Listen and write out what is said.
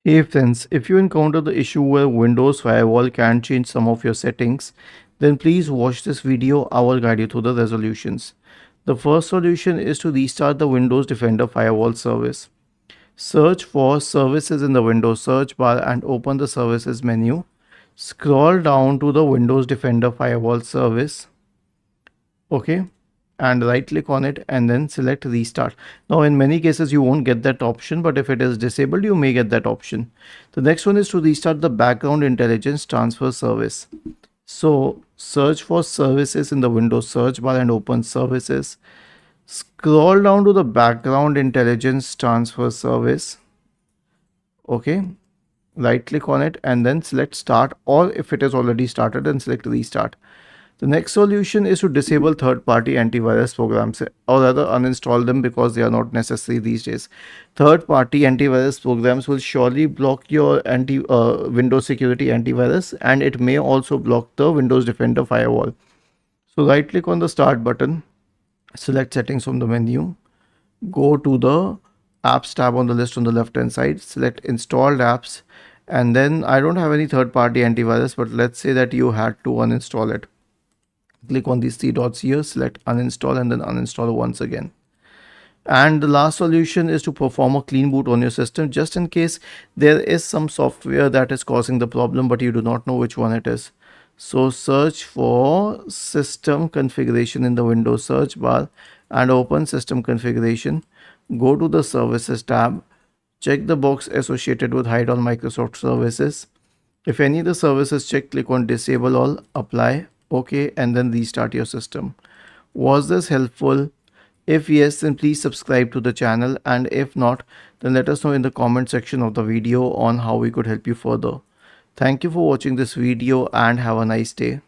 Hey friends, if you encounter the issue where Windows Firewall can't change some of your settings, then please watch this video. I will guide you through the resolutions. The first solution is to restart the Windows Defender Firewall service. Search for services in the Windows search bar and open the services menu. Scroll down to the Windows Defender Firewall service. Okay, and right click on it and then select restart. Now in many cases you won't get that option, but if it is disabled you may get that option. The next one is to restart the background intelligence transfer service. So search for services in the Windows search bar and open services. Scroll down to the background intelligence transfer service. Okay, right click on it and then select start, or if it is already started then select restart. The next solution is to disable third-party antivirus programs, or rather uninstall them because they are not necessary these days. Third-party antivirus programs will surely block your Windows security antivirus, and it may also block the Windows Defender firewall. So right-click on the Start button, select Settings from the menu, go to the Apps tab on the list on the left-hand side, select Installed Apps, and then I don't have any third-party antivirus, but let's say that you had to uninstall it. Click on these three dots here, select uninstall and then uninstall once again. And the last solution is to perform a clean boot on your system, just in case there is some software that is causing the problem but you do not know which one it is. So search for system configuration in the Windows search bar and open system configuration. Go to the services tab, check the box associated with hide all Microsoft services. If any of the services checked, click on disable all, apply, OK, and then restart your system. Was this helpful? If yes, then please subscribe to the channel, and if not, then let us know in the comment section of the video on how we could help you further. Thank you for watching this video and have a nice day.